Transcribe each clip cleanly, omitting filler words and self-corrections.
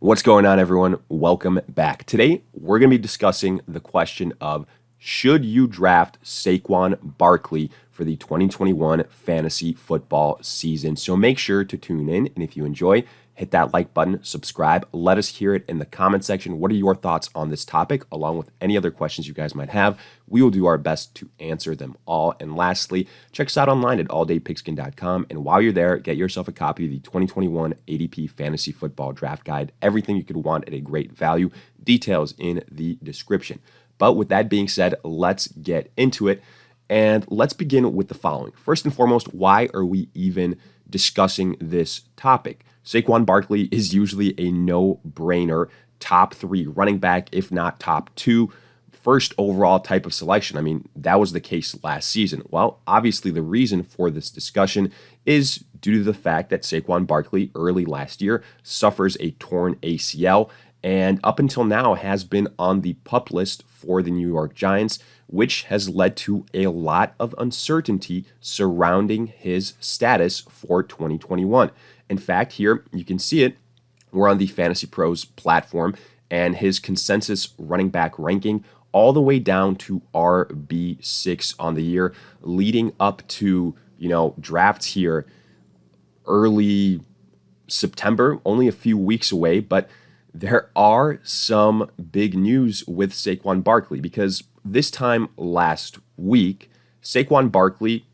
What's going on, everyone? Welcome back. Today, we're going to be discussing the question of should you draft Saquon Barkley for the 2021 fantasy football season? So make sure to tune in, and if you enjoy, hit that like button, subscribe. Let us hear it in the comment section. What are your thoughts on this topic, along with any other questions you guys might have? We will do our best to answer them all. And lastly, check us out online at alldaypigskin.com. And while you're there, get yourself a copy of the 2021 ADP Fantasy Football Draft Guide. Everything you could want at a great value. Details in the description. But with that being said, let's get into it. And let's begin with the following. First and foremost, why are we even discussing this topic? Saquon Barkley is usually a no-brainer top 3 running back, if not top 2, first overall type of selection. I mean, that was the case last season. Well, obviously the reason for this discussion is due to the fact that Saquon Barkley early last year suffers a torn ACL and up until now has been on the PUP list for the New York Giants, which has led to a lot of uncertainty surrounding his status for 2021. In fact, here you can see it. We're on the Fantasy Pros platform, and his consensus running back ranking all the way down to RB6 on the year, leading up to, drafts here early September, only a few weeks away, but there are some big news with Saquon Barkley because this time last week, Saquon Barkley,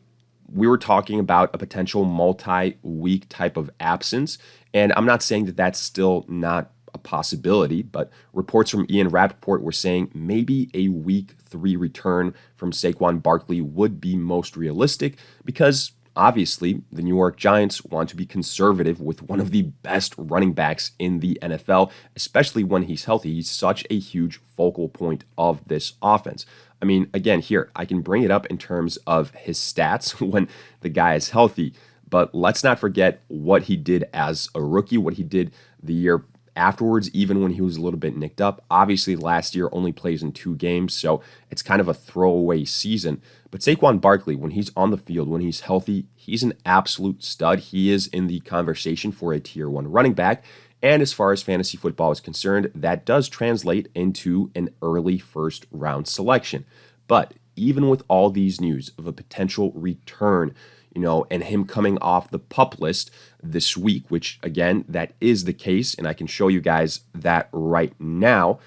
we were talking about a potential multi-week type of absence. And I'm not saying that that's still not a possibility, but reports from Ian Rappaport were saying maybe a week 3 return from Saquon Barkley would be most realistic because obviously the New York Giants want to be conservative with one of the best running backs in the NFL, especially when he's healthy. He's such a huge focal point of this offense. I mean, again, here, I can bring it up in terms of his stats when the guy is healthy, but let's not forget what he did as a rookie, what he did the year afterwards, even when he was a little bit nicked up. Obviously, last year only plays in 2 games, so it's kind of a throwaway season. But Saquon Barkley, when he's on the field, when he's healthy, he's an absolute stud. He is in the conversation for a tier 1 running back. And as far as fantasy football is concerned, that does translate into an early first round selection. But even with all these news of a potential return, and him coming off the PUP list this week, which again, that is the case, and I can show you guys that right now.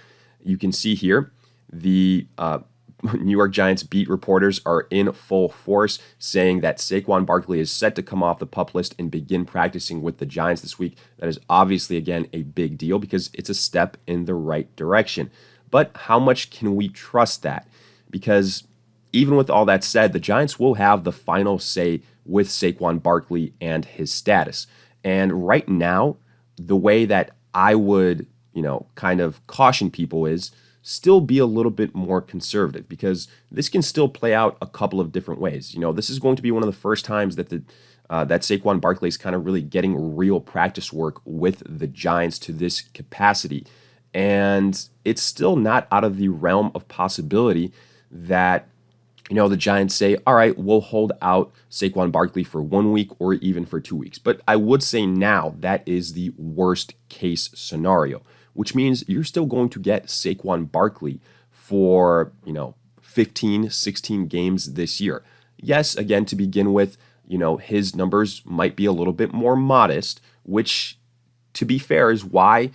You can see here the New York Giants beat reporters are in full force saying that Saquon Barkley is set to come off the PUP list and begin practicing with the Giants this week. That is obviously, again, a big deal because it's a step in the right direction. But how much can we trust that? Because even with all that said, the Giants will have the final say with Saquon Barkley and his status. And right now, the way that I would, kind of caution people is still be a little bit more conservative because this can still play out a couple of different ways. This is going to be one of the first times that that Saquon Barkley is kind of really getting real practice work with the Giants to this capacity. And it's still not out of the realm of possibility that the Giants say, all right, we'll hold out Saquon Barkley for 1 week or even for 2 weeks. But I would say now that is the worst case scenario, which means you're still going to get Saquon Barkley for, 15, 16 games this year. Yes, again, to begin with, his numbers might be a little bit more modest, which, to be fair, is why,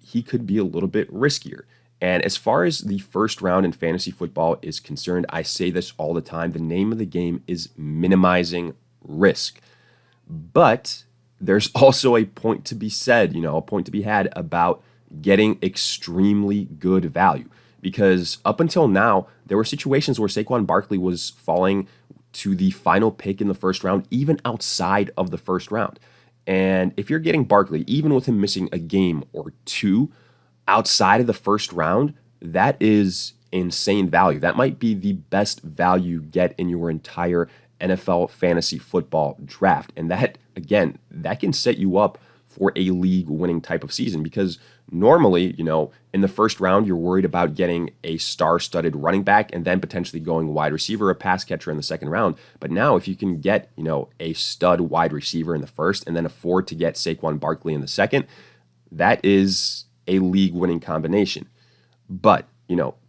he could be a little bit riskier. And as far as the first round in fantasy football is concerned, I say this all the time. The name of the game is minimizing risk. But there's also a point to be said, a point to be had about getting extremely good value. Because up until now, there were situations where Saquon Barkley was falling to the final pick in the first round, even outside of the first round. And if you're getting Barkley, even with him missing a game or 2, outside of the first round, that is insane value. That might be the best value you get in your entire NFL fantasy football draft. And that, again, that can set you up for a league-winning type of season because normally, in the first round, you're worried about getting a star-studded running back and then potentially going wide receiver, a pass catcher in the second round. But now if you can get, a stud wide receiver in the first and then afford to get Saquon Barkley in the second, that is a league-winning combination. But,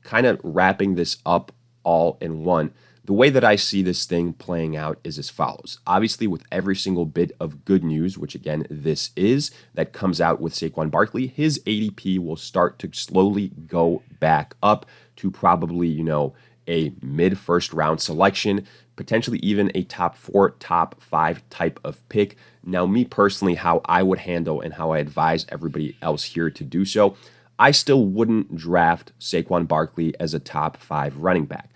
kind of wrapping this up all in one, the way that I see this thing playing out is as follows. Obviously, with every single bit of good news, which again, this is, that comes out with Saquon Barkley, his ADP will start to slowly go back up to probably, a mid-first round selection, potentially even a top 4, top 5 type of pick. Now, me personally, how I would handle and how I advise everybody else here to do so, I still wouldn't draft Saquon Barkley as a top 5 running back.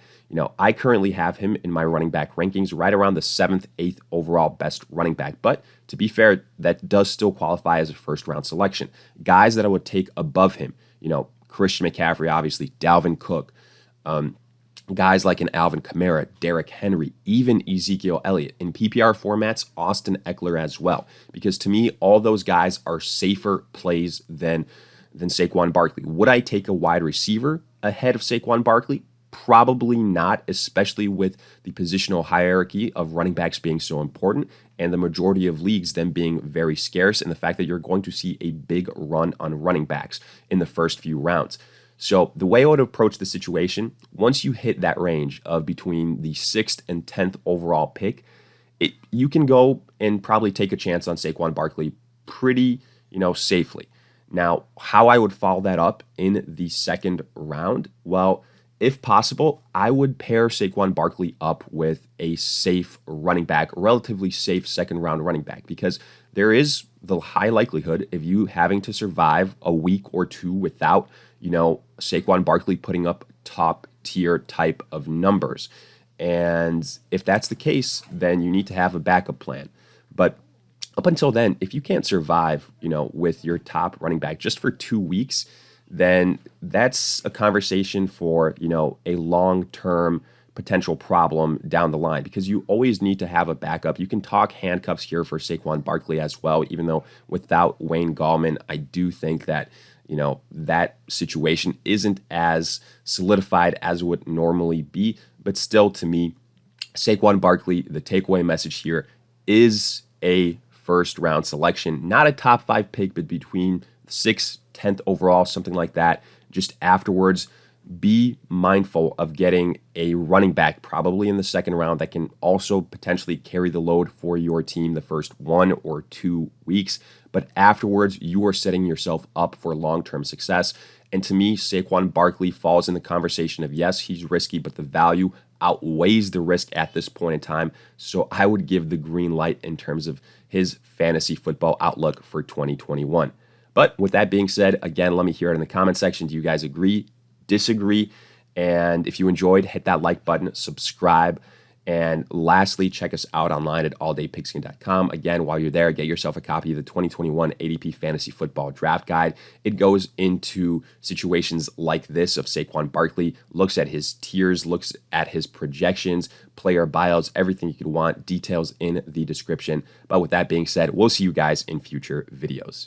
I currently have him in my running back rankings right around the 7th, 8th overall best running back. But to be fair, that does still qualify as a first round selection. Guys that I would take above him, Christian McCaffrey, obviously, Dalvin Cook, guys like an Alvin Kamara, Derrick Henry, even Ezekiel Elliott. In PPR formats, Austin Eckler as well. Because to me, all those guys are safer plays than Saquon Barkley. Would I take a wide receiver ahead of Saquon Barkley? Probably not, especially with the positional hierarchy of running backs being so important and the majority of leagues then being very scarce, and the fact that you're going to see a big run on running backs in the first few rounds. So the way I would approach the situation, once you hit that range of between the 6th and 10th overall pick, you can go and probably take a chance on Saquon Barkley pretty, safely. Now, how I would follow that up in the second round, well, if possible, I would pair Saquon Barkley up with a safe running back, relatively safe second round running back, because there is the high likelihood of you having to survive a week or two without, Saquon Barkley putting up top tier type of numbers. And if that's the case, then you need to have a backup plan. But up until then, if you can't survive, with your top running back just for 2 weeks, then that's a conversation for, a long-term potential problem down the line, because you always need to have a backup. You can talk handcuffs here for Saquon Barkley as well, even though without Wayne Gallman, I do think that, that situation isn't as solidified as it would normally be. But still, to me, Saquon Barkley, the takeaway message here is a first round selection, not a top 5 pick, but between 6th, 10th overall, something like that. Just afterwards, be mindful of getting a running back probably in the second round that can also potentially carry the load for your team the first 1 or 2 weeks. But afterwards, you are setting yourself up for long-term success. And to me, Saquon Barkley falls in the conversation of, yes, he's risky, but the value outweighs the risk at this point in time. So I would give the green light in terms of his fantasy football outlook for 2021. But with that being said, again, let me hear it in the comment section. Do you guys agree, disagree? And if you enjoyed, hit that like button, subscribe. And lastly, check us out online at alldaypigskin.com. Again, while you're there, get yourself a copy of the 2021 ADP Fantasy Football Draft Guide. It goes into situations like this of Saquon Barkley, looks at his tiers, looks at his projections, player buyouts, everything you could want, details in the description. But with that being said, we'll see you guys in future videos.